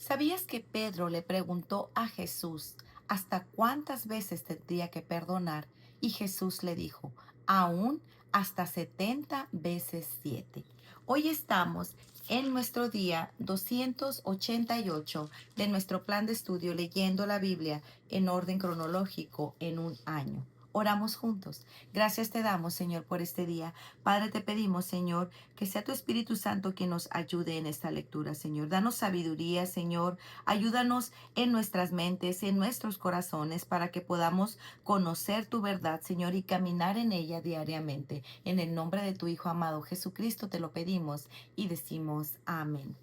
¿Sabías que Pedro le preguntó a Jesús hasta cuántas veces tendría que perdonar? Y Jesús le dijo, aún hasta 70 veces 7. Hoy estamos en nuestro día 288 de nuestro plan de estudio leyendo la Biblia en orden cronológico en un año. Oramos juntos. Gracias te damos, Señor, por este día. Padre, te pedimos, Señor, que sea tu Espíritu Santo quien nos ayude en esta lectura, Señor. Danos sabiduría, Señor. Ayúdanos en nuestras mentes, en nuestros corazones, para que podamos conocer tu verdad, Señor, y caminar en ella diariamente. En el nombre de tu Hijo amado Jesucristo te lo pedimos y decimos amén.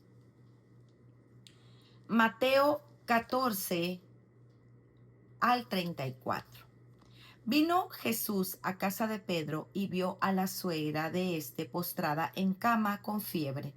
Mateo 14 al 34. Vino Jesús a casa de Pedro y vio a la suegra de éste postrada en cama con fiebre.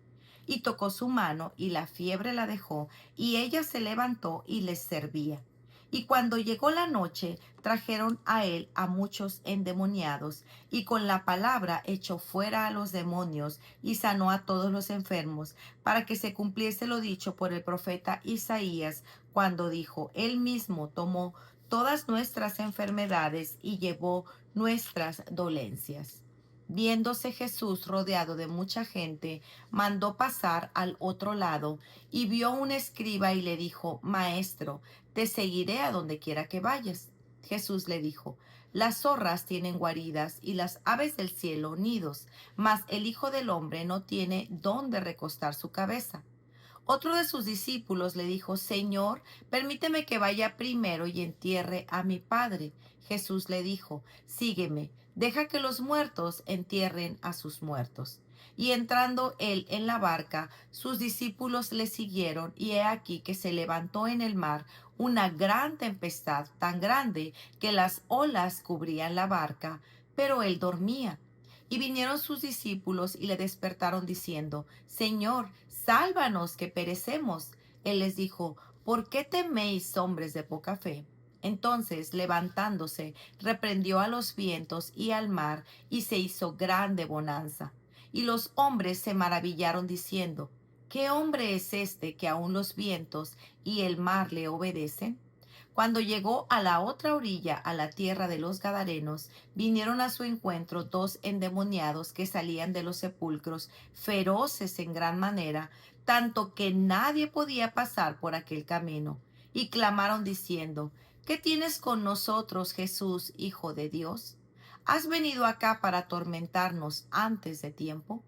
Y tocó su mano y la fiebre la dejó, y ella se levantó y les servía. Y cuando llegó la noche, trajeron a él a muchos endemoniados, y con la palabra echó fuera a los demonios y sanó a todos los enfermos, para que se cumpliese lo dicho por el profeta Isaías, cuando dijo, él mismo tomó todas nuestras enfermedades y llevó nuestras dolencias. Viéndose Jesús rodeado de mucha gente, mandó pasar al otro lado y vio un escriba y le dijo, Maestro, te seguiré a donde quiera que vayas. Jesús le dijo, las zorras tienen guaridas y las aves del cielo nidos, mas el Hijo del Hombre no tiene dónde recostar su cabeza. Otro de sus discípulos le dijo, Señor, permíteme que vaya primero y entierre a mi padre. Jesús le dijo, sígueme, deja que los muertos entierren a sus muertos. Y entrando él en la barca, sus discípulos le siguieron, y he aquí que se levantó en el mar una gran tempestad, tan grande que las olas cubrían la barca, pero él dormía. Y vinieron sus discípulos y le despertaron diciendo, Señor, sálvanos que perecemos. Él les dijo, ¿por qué teméis, hombres de poca fe? Entonces, levantándose, reprendió a los vientos y al mar, y se hizo grande bonanza. Y los hombres se maravillaron diciendo, ¿qué hombre es este que aun los vientos y el mar le obedecen? Cuando llegó a la otra orilla, a la tierra de los Gadarenos, vinieron a su encuentro dos endemoniados que salían de los sepulcros, feroces en gran manera, tanto que nadie podía pasar por aquel camino. Y clamaron diciendo, ¿qué tienes con nosotros, Jesús, Hijo de Dios? ¿Has venido acá para atormentarnos antes de tiempo?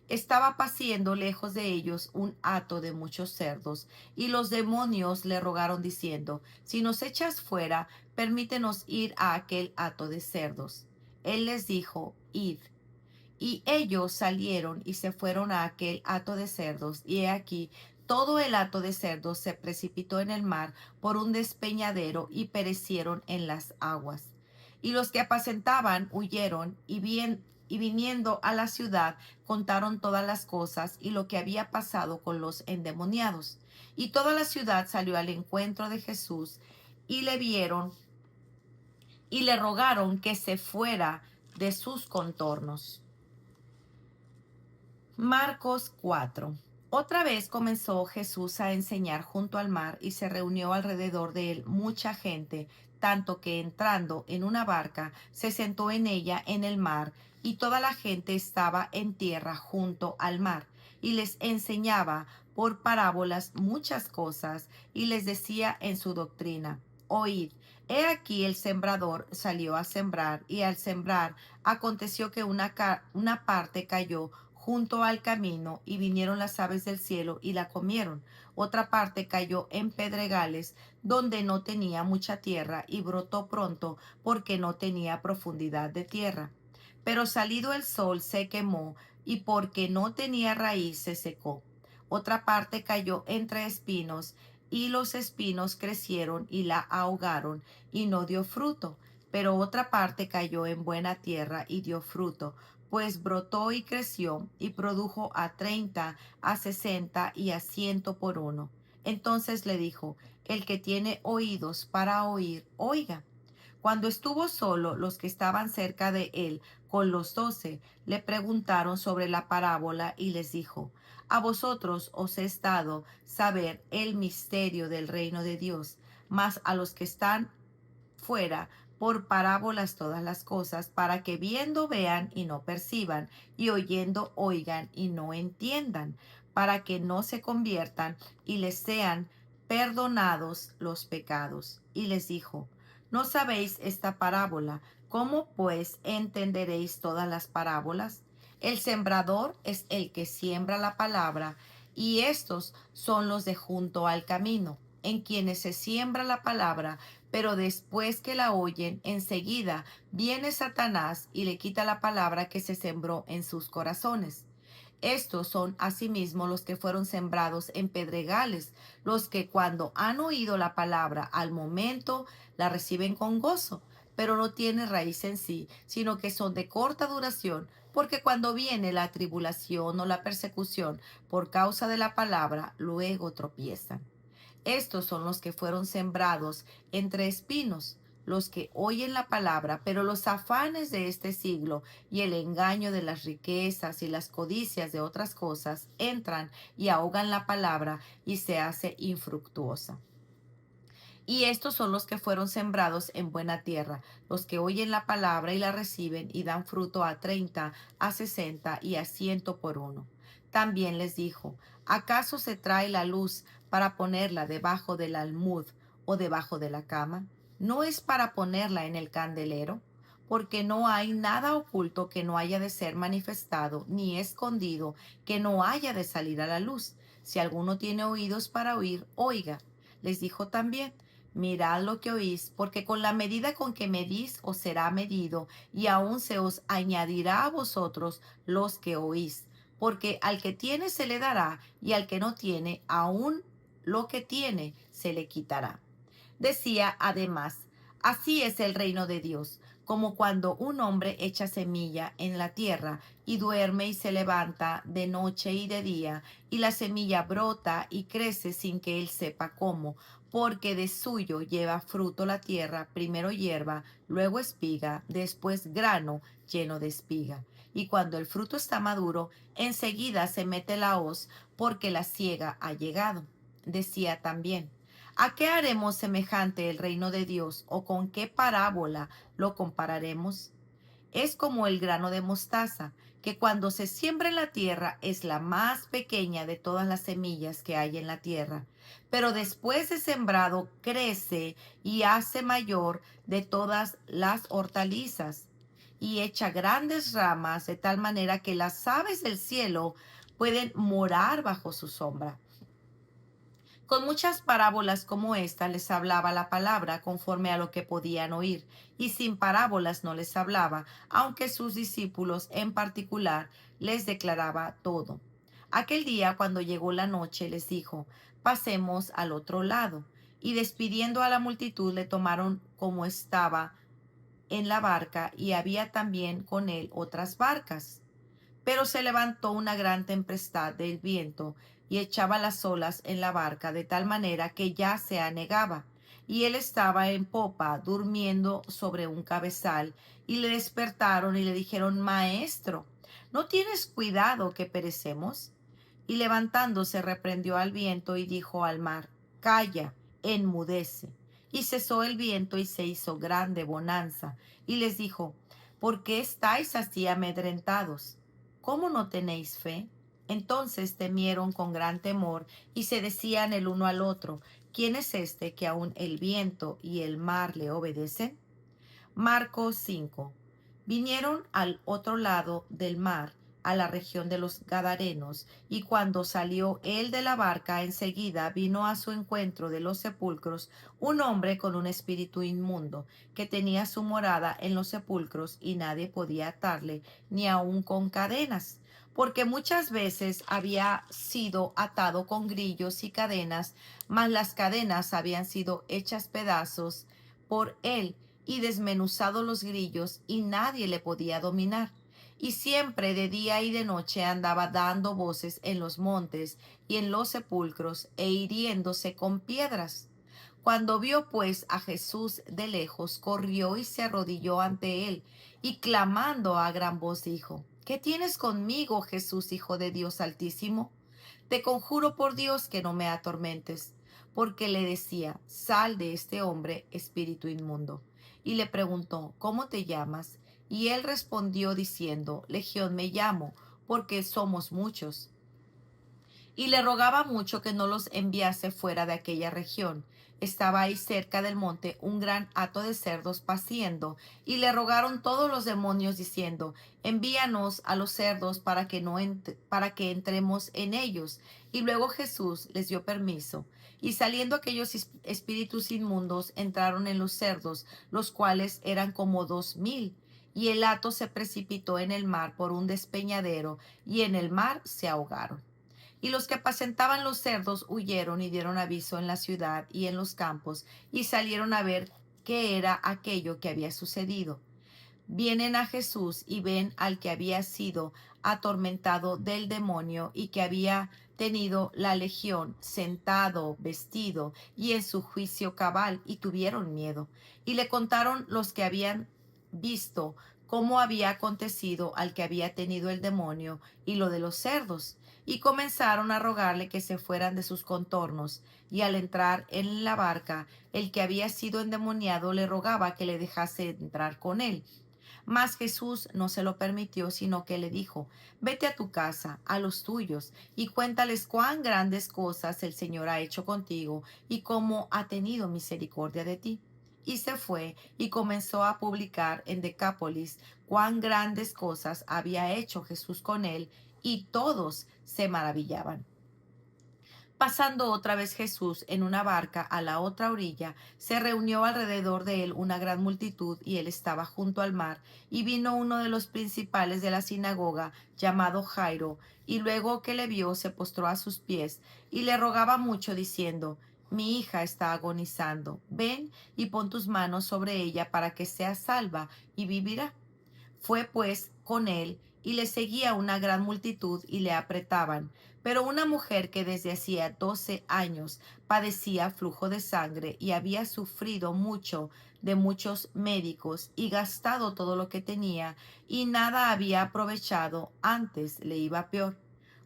Estaba paciendo lejos de ellos un hato de muchos cerdos, y los demonios le rogaron diciendo, si nos echas fuera, permítenos ir a aquel hato de cerdos. Él les dijo, id. Y ellos salieron y se fueron a aquel hato de cerdos, y he aquí, todo el hato de cerdos se precipitó en el mar por un despeñadero y perecieron en las aguas. Y los que apacentaban huyeron y viniendo a la ciudad contaron todas las cosas y lo que había pasado con los endemoniados. Y toda la ciudad salió al encuentro de Jesús y le vieron y le rogaron que se fuera de sus contornos. Marcos 4. Otra vez comenzó Jesús a enseñar junto al mar y se reunió alrededor de él mucha gente, tanto que entrando en una barca se sentó en ella en el mar, y toda la gente estaba en tierra junto al mar, y les enseñaba por parábolas muchas cosas, y les decía en su doctrina, Oíd, he aquí el sembrador salió a sembrar, y al sembrar aconteció que una parte cayó junto al camino, y vinieron las aves del cielo y la comieron. Otra parte cayó en pedregales, donde no tenía mucha tierra, y brotó pronto, porque no tenía profundidad de tierra. Pero salido el sol se quemó, y porque no tenía raíz se secó. Otra parte cayó entre espinos, y los espinos crecieron y la ahogaron, y no dio fruto. Pero otra parte cayó en buena tierra y dio fruto, pues brotó y creció y produjo a 30, a 60 y a 100 por uno. Entonces le dijo, el que tiene oídos para oír, oiga. Cuando estuvo solo, los que estaban cerca de él con los 12 le preguntaron sobre la parábola y les dijo, A vosotros os he estado saber el misterio del reino de Dios, mas a los que están fuera por parábolas todas las cosas, para que viendo vean y no perciban, y oyendo oigan y no entiendan, para que no se conviertan y les sean perdonados los pecados. Y les dijo, ¿no sabéis esta parábola? ¿Cómo pues entenderéis todas las parábolas? El sembrador es el que siembra la palabra, y estos son los de junto al camino, en quienes se siembra la palabra, pero después que la oyen, enseguida viene Satanás y le quita la palabra que se sembró en sus corazones. Estos son asimismo los que fueron sembrados en pedregales, los que cuando han oído la palabra al momento la reciben con gozo, pero no tienen raíz en sí, sino que son de corta duración, porque cuando viene la tribulación o la persecución por causa de la palabra, luego tropiezan. Estos son los que fueron sembrados entre espinos, los que oyen la palabra, pero los afanes de este siglo y el engaño de las riquezas y las codicias de otras cosas entran y ahogan la palabra y se hace infructuosa. Y estos son los que fueron sembrados en buena tierra, los que oyen la palabra y la reciben y dan fruto a 30, a 60 y a 100 por uno. También les dijo, ¿acaso se trae la luz para ponerla debajo del almud o debajo de la cama? ¿No es para ponerla en el candelero? Porque no hay nada oculto que no haya de ser manifestado, ni escondido que no haya de salir a la luz. Si alguno tiene oídos para oír, oiga. Les dijo también, mirad lo que oís, porque con la medida con que medís os será medido, y aún se os añadirá a vosotros los que oís. Porque al que tiene se le dará, y al que no tiene, aún lo que tiene se le quitará. Decía además, así es el reino de Dios, como cuando un hombre echa semilla en la tierra y duerme y se levanta de noche y de día, y la semilla brota y crece sin que él sepa cómo, porque de suyo lleva fruto la tierra, primero hierba, luego espiga, después grano lleno de espiga. Y cuando el fruto está maduro, enseguida se mete la hoz, porque la siega ha llegado. Decía también, ¿a qué haremos semejante el reino de Dios o con qué parábola lo compararemos? Es como el grano de mostaza, que cuando se siembra en la tierra es la más pequeña de todas las semillas que hay en la tierra, pero después de sembrado crece y hace mayor de todas las hortalizas y echa grandes ramas de tal manera que las aves del cielo pueden morar bajo su sombra. Con muchas parábolas como esta les hablaba la palabra conforme a lo que podían oír, y sin parábolas no les hablaba, aunque sus discípulos en particular les declaraba todo. Aquel día, cuando llegó la noche, les dijo, pasemos al otro lado. Y despidiendo a la multitud, le tomaron como estaba en la barca, y había también con él otras barcas. Pero se levantó una gran tempestad del viento y echaba las olas en la barca de tal manera que ya se anegaba. Y él estaba en popa, durmiendo sobre un cabezal, y le despertaron y le dijeron, Maestro, ¿no tienes cuidado que perecemos? Y levantándose reprendió al viento y dijo al mar, Calla, enmudece. Y cesó el viento y se hizo grande bonanza. Y les dijo, ¿por qué estáis así amedrentados? ¿Cómo no tenéis fe? Entonces temieron con gran temor y se decían el uno al otro, ¿quién es este que aun el viento y el mar le obedecen? Marcos 5. Vinieron al otro lado del mar, a la región de los Gadarenos, y cuando salió él de la barca, enseguida vino a su encuentro de los sepulcros un hombre con un espíritu inmundo, que tenía su morada en los sepulcros, y nadie podía atarle, ni aun con cadenas, porque muchas veces había sido atado con grillos y cadenas, mas las cadenas habían sido hechas pedazos por él y desmenuzado los grillos, y nadie le podía dominar. Y siempre de día y de noche andaba dando voces en los montes y en los sepulcros, e hiriéndose con piedras. Cuando vio pues a Jesús de lejos, corrió y se arrodilló ante él, y clamando a gran voz dijo, ¿qué tienes conmigo, Jesús, Hijo de Dios Altísimo? Te conjuro por Dios que no me atormentes. Porque le decía, sal de este hombre, espíritu inmundo. Y le preguntó, ¿cómo te llamas? Y él respondió diciendo, Legión me llamo, porque somos muchos. Y le rogaba mucho que no los enviase fuera de aquella región. Estaba ahí cerca del monte un gran hato de cerdos paciendo, y le rogaron todos los demonios diciendo, envíanos a los cerdos para que no para que entremos en ellos. Y luego Jesús les dio permiso. Y saliendo aquellos espíritus inmundos entraron en los cerdos, los cuales eran como 2000. Y el hato se precipitó en el mar por un despeñadero, y en el mar se ahogaron. Y los que apacentaban los cerdos huyeron y dieron aviso en la ciudad y en los campos, y salieron a ver qué era aquello que había sucedido. Vienen a Jesús y ven al que había sido atormentado del demonio y que había tenido la legión, sentado, vestido y en su juicio cabal, y tuvieron miedo. Y le contaron los que habían visto cómo había acontecido al que había tenido el demonio y lo de los cerdos. Y comenzaron a rogarle que se fueran de sus contornos. Y al entrar en la barca, el que había sido endemoniado le rogaba que le dejase entrar con él. Mas Jesús no se lo permitió, sino que le dijo, vete a tu casa, a los tuyos, y cuéntales cuán grandes cosas el Señor ha hecho contigo y cómo ha tenido misericordia de ti. Y se fue y comenzó a publicar en Decápolis cuán grandes cosas había hecho Jesús con él, y todos se maravillaban. Pasando otra vez Jesús en una barca a la otra orilla, se reunió alrededor de él una gran multitud, y él estaba junto al mar. Y vino uno de los principales de la sinagoga, llamado Jairo, y luego que le vio, se postró a sus pies, y le rogaba mucho, diciendo, mi hija está agonizando, ven y pon tus manos sobre ella para que sea salva, y vivirá. Fue pues con él, y le seguía una gran multitud, y le apretaban. Pero una mujer que desde hacía 12 años padecía flujo de sangre, y había sufrido mucho de muchos médicos, y gastado todo lo que tenía, y nada había aprovechado, antes le iba peor.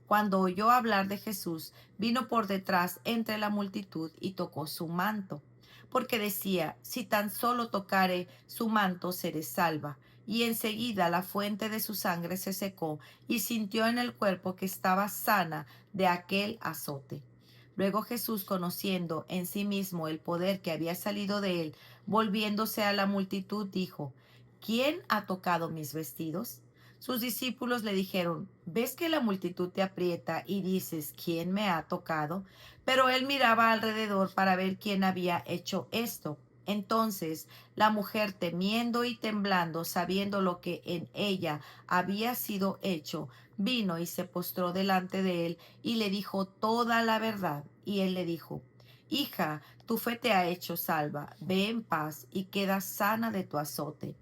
Cuando oyó hablar de Jesús, vino por detrás entre la multitud y tocó su manto, porque decía, si tan solo tocare su manto, seré salva. Y enseguida la fuente de su sangre se secó, y sintió en el cuerpo que estaba sana de aquel azote. Luego Jesús, conociendo en sí mismo el poder que había salido de él, volviéndose a la multitud, dijo, ¿quién ha tocado mis vestidos? Sus discípulos le dijeron, ¿ves que la multitud te aprieta y dices, ¿quién me ha tocado? Pero él miraba alrededor para ver quién había hecho esto. Entonces la mujer, temiendo y temblando, sabiendo lo que en ella había sido hecho, vino y se postró delante de él y le dijo toda la verdad. Y él le dijo, hija, tu fe te ha hecho salva, ve en paz y queda sana de tu azote.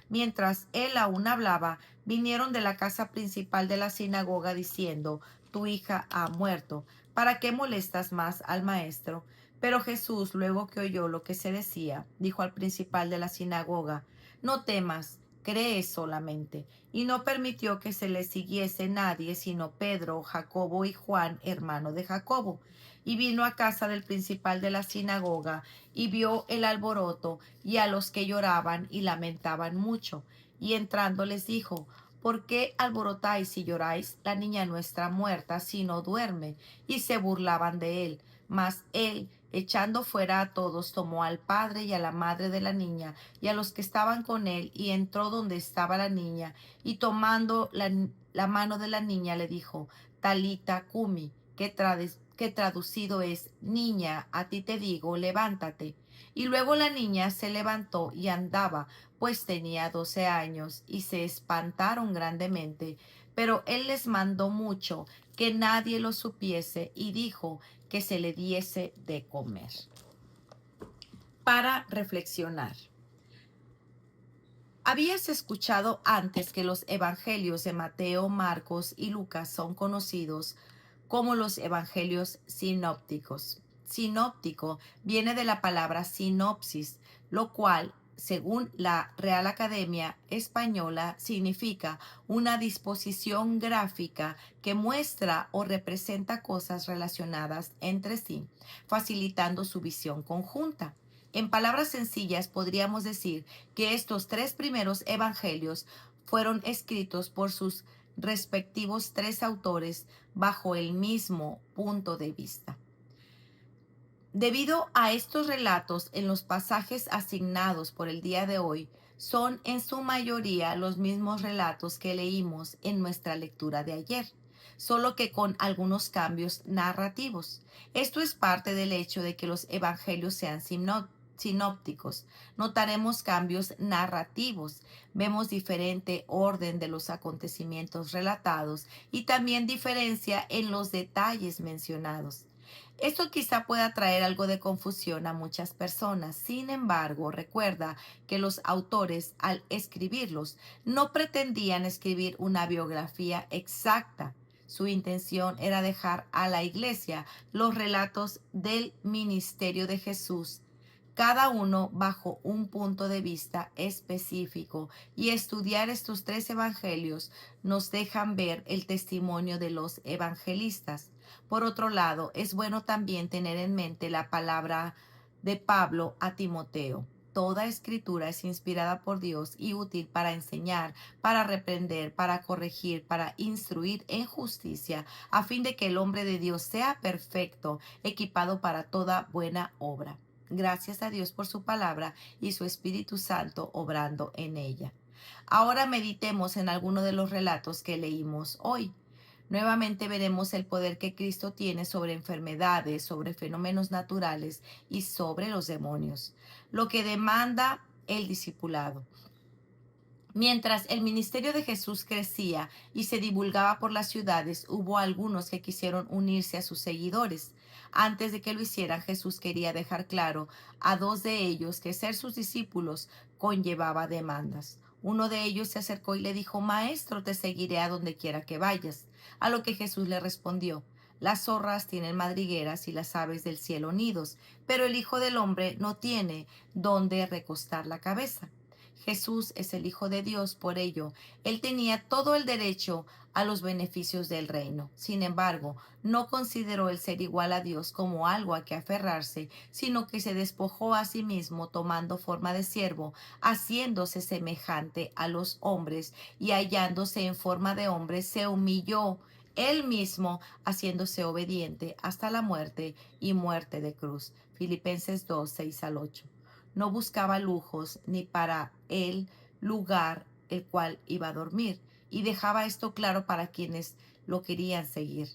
Mientras él aún hablaba, vinieron de la casa principal de la sinagoga diciendo, tu hija ha muerto, ¿para qué molestas más al maestro? Pero Jesús, luego que oyó lo que se decía, dijo al principal de la sinagoga, no temas, cree solamente. Y no permitió que se le siguiese nadie, sino Pedro, Jacobo y Juan, hermano de Jacobo. Y vino a casa del principal de la sinagoga, y vio el alboroto, y a los que lloraban y lamentaban mucho. Y entrando les dijo, ¿por qué alborotáis y lloráis? La niña no está muerta, sino duerme. Y se burlaban de él. Mas él, echando fuera a todos, tomó al padre y a la madre de la niña y a los que estaban con él, y entró donde estaba la niña, y tomando la mano de la niña le dijo, Talita cumi, que traducido es, niña, a ti te digo, levántate. Y luego la niña se levantó y andaba, pues tenía 12 años, y se espantaron grandemente. Pero él les mandó mucho que nadie lo supiese, y dijo que se le diese de comer. Para reflexionar. ¿Habías escuchado antes que los evangelios de Mateo, Marcos y Lucas son conocidos como los evangelios sinópticos? Sinóptico viene de la palabra sinopsis, lo cual según la Real Academia Española, significa una disposición gráfica que muestra o representa cosas relacionadas entre sí, facilitando su visión conjunta. En palabras sencillas, podríamos decir que estos tres primeros evangelios fueron escritos por sus respectivos tres autores bajo el mismo punto de vista. Debido a estos relatos en los pasajes asignados por el día de hoy, son en su mayoría los mismos relatos que leímos en nuestra lectura de ayer, solo que con algunos cambios narrativos. Esto es parte del hecho de que los evangelios sean sinópticos. Notaremos cambios narrativos, vemos diferente orden de los acontecimientos relatados y también diferencia en los detalles mencionados. Esto quizá pueda traer algo de confusión a muchas personas. Sin embargo, recuerda que los autores, al escribirlos, no pretendían escribir una biografía exacta. Su intención era dejar a la iglesia los relatos del ministerio de Jesús, cada uno bajo un punto de vista específico, y estudiar estos tres evangelios nos dejan ver el testimonio de los evangelistas. Por otro lado, es bueno también tener en mente la palabra de Pablo a Timoteo. Toda escritura es inspirada por Dios y útil para enseñar, para reprender, para corregir, para instruir en justicia, a fin de que el hombre de Dios sea perfecto, equipado para toda buena obra. Gracias a Dios por su palabra y su Espíritu Santo obrando en ella. Ahora meditemos en alguno de los relatos que leímos hoy. Nuevamente veremos el poder que Cristo tiene sobre enfermedades, sobre fenómenos naturales y sobre los demonios, lo que demanda el discipulado. Mientras el ministerio de Jesús crecía y se divulgaba por las ciudades, hubo algunos que quisieron unirse a sus seguidores. Antes de que lo hicieran, Jesús quería dejar claro a dos de ellos que ser sus discípulos conllevaba demandas. Uno de ellos se acercó y le dijo: Maestro, te seguiré a donde quiera que vayas. A lo que Jesús le respondió: Las zorras tienen madrigueras y las aves del cielo nidos, pero el Hijo del Hombre no tiene donde recostar la cabeza. Jesús es el Hijo de Dios, por ello, él tenía todo el derecho a los beneficios del reino. Sin embargo, no consideró el ser igual a Dios como algo a que aferrarse, sino que se despojó a sí mismo tomando forma de siervo, haciéndose semejante a los hombres, y hallándose en forma de hombre, se humilló él mismo, haciéndose obediente hasta la muerte y muerte de cruz. Filipenses 2, 6 al 8. No buscaba lujos ni para el lugar el cual iba a dormir, y dejaba esto claro para quienes lo querían seguir.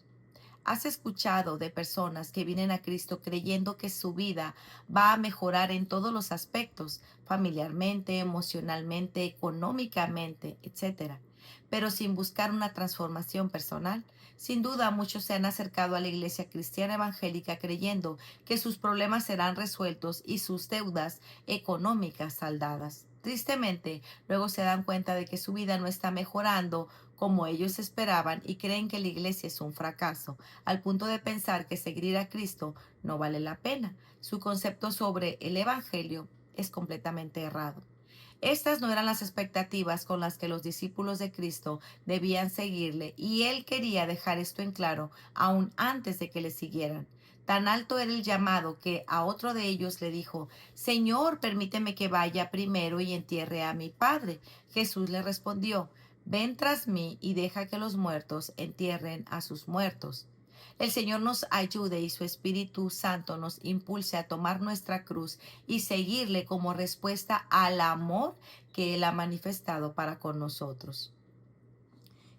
¿Has escuchado de personas que vienen a Cristo creyendo que su vida va a mejorar en todos los aspectos, familiarmente, emocionalmente, económicamente, etcétera, pero sin buscar una transformación personal? Sin duda, muchos se han acercado a la iglesia cristiana evangélica creyendo que sus problemas serán resueltos y sus deudas económicas saldadas. Tristemente, luego se dan cuenta de que su vida no está mejorando como ellos esperaban y creen que la iglesia es un fracaso, al punto de pensar que seguir a Cristo no vale la pena. Su concepto sobre el Evangelio es completamente errado. Estas no eran las expectativas con las que los discípulos de Cristo debían seguirle, y él quería dejar esto en claro aún antes de que le siguieran. Tan alto era el llamado que a otro de ellos le dijo: Señor, permíteme que vaya primero y entierre a mi padre. Jesús le respondió: Ven tras mí y deja que los muertos entierren a sus muertos. El Señor nos ayude y su Espíritu Santo nos impulse a tomar nuestra cruz y seguirle como respuesta al amor que Él ha manifestado para con nosotros.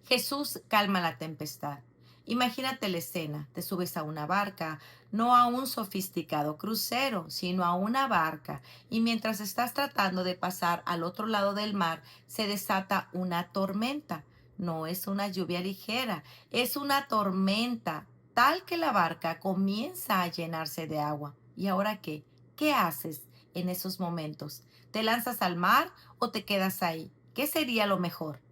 Jesús calma la tempestad. Imagínate la escena: te subes a una barca, no a un sofisticado crucero, sino a una barca, y mientras estás tratando de pasar al otro lado del mar, se desata una tormenta. No es una lluvia ligera, es una tormenta, tal que la barca comienza a llenarse de agua. ¿Y ahora qué? ¿Qué haces en esos momentos? ¿Te lanzas al mar o te quedas ahí? ¿Qué sería lo mejor?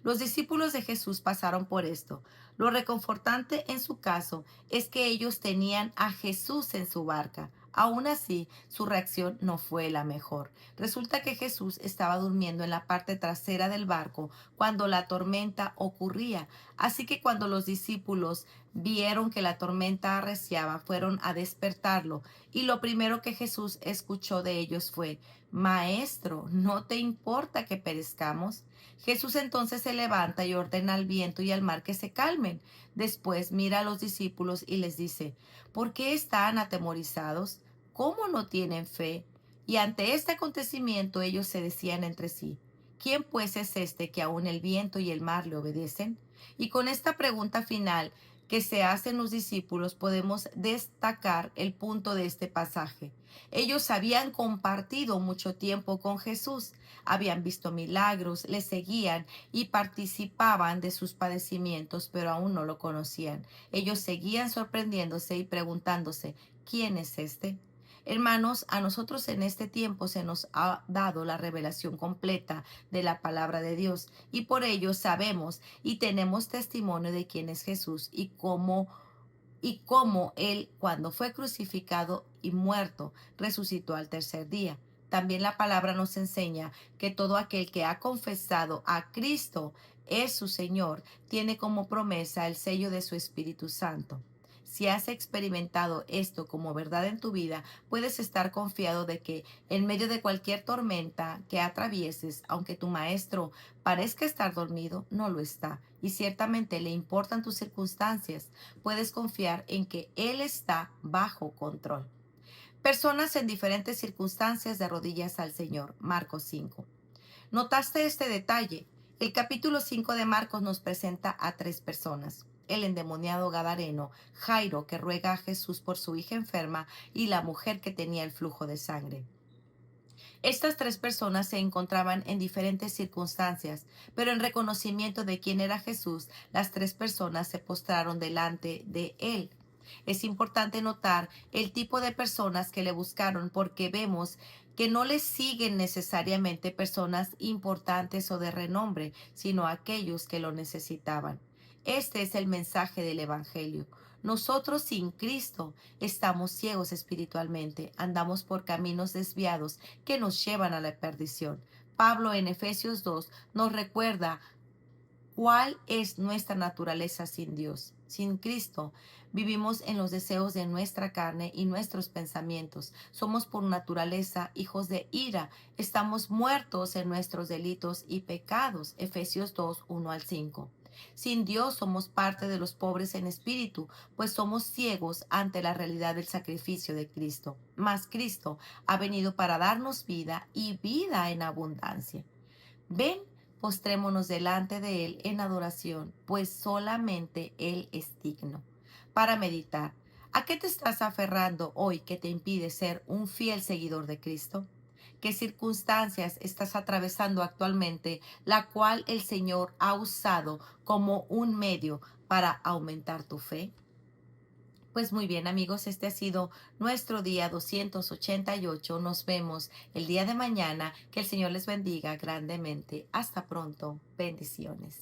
Los discípulos de Jesús pasaron por esto. Lo reconfortante en su caso es que ellos tenían a Jesús en su barca. Aún así, su reacción no fue la mejor. Resulta que Jesús estaba durmiendo en la parte trasera del barco cuando la tormenta ocurría. Así que cuando los discípulos vieron que la tormenta arreciaba, fueron a despertarlo. Y lo primero que Jesús escuchó de ellos fue: Maestro, ¿no te importa que perezcamos? Jesús entonces se levanta y ordena al viento y al mar que se calmen. Después mira a los discípulos y les dice: ¿Por qué están atemorizados? ¿Cómo no tienen fe? Y ante este acontecimiento ellos se decían entre sí: ¿Quién pues es este que aun el viento y el mar le obedecen? Y con esta pregunta final que se hacen los discípulos podemos destacar el punto de este pasaje. Ellos habían compartido mucho tiempo con Jesús, habían visto milagros, le seguían y participaban de sus padecimientos, pero aún no lo conocían. Ellos seguían sorprendiéndose y preguntándose: ¿quién es este? Hermanos, a nosotros en este tiempo se nos ha dado la revelación completa de la palabra de Dios y por ello sabemos y tenemos testimonio de quién es Jesús y cómo Él, cuando fue crucificado y muerto, resucitó al tercer día. También la palabra nos enseña que todo aquel que ha confesado a Cristo es su Señor, tiene como promesa el sello de su Espíritu Santo. Si has experimentado esto como verdad en tu vida, puedes estar confiado de que en medio de cualquier tormenta que atravieses, aunque tu maestro parezca estar dormido, no lo está. Y ciertamente le importan tus circunstancias. Puedes confiar en que Él está bajo control. Personas en diferentes circunstancias de rodillas al Señor. Marcos 5. ¿Notaste este detalle? El capítulo 5 de Marcos nos presenta a tres personas: el endemoniado gadareno, Jairo, que ruega a Jesús por su hija enferma, y la mujer que tenía el flujo de sangre. Estas tres personas se encontraban en diferentes circunstancias, pero en reconocimiento de quién era Jesús, las tres personas se postraron delante de él. Es importante notar el tipo de personas que le buscaron, porque vemos que no le siguen necesariamente personas importantes o de renombre, sino aquellos que lo necesitaban. Este es el mensaje del Evangelio. Nosotros sin Cristo estamos ciegos espiritualmente, andamos por caminos desviados que nos llevan a la perdición. Pablo en Efesios 2 nos recuerda cuál es nuestra naturaleza sin Dios. Sin Cristo vivimos en los deseos de nuestra carne y nuestros pensamientos. Somos por naturaleza hijos de ira. Estamos muertos en nuestros delitos y pecados. Efesios 2, 1 al 5. Sin Dios somos parte de los pobres en espíritu, pues somos ciegos ante la realidad del sacrificio de Cristo. Mas Cristo ha venido para darnos vida y vida en abundancia. Ven, postrémonos delante de Él en adoración, pues solamente Él es digno. Para meditar: ¿a qué te estás aferrando hoy que te impide ser un fiel seguidor de Cristo? ¿Qué circunstancias estás atravesando actualmente, la cual el Señor ha usado como un medio para aumentar tu fe? Pues muy bien, amigos, este ha sido nuestro día 288. Nos vemos el día de mañana. Que el Señor les bendiga grandemente. Hasta pronto. Bendiciones.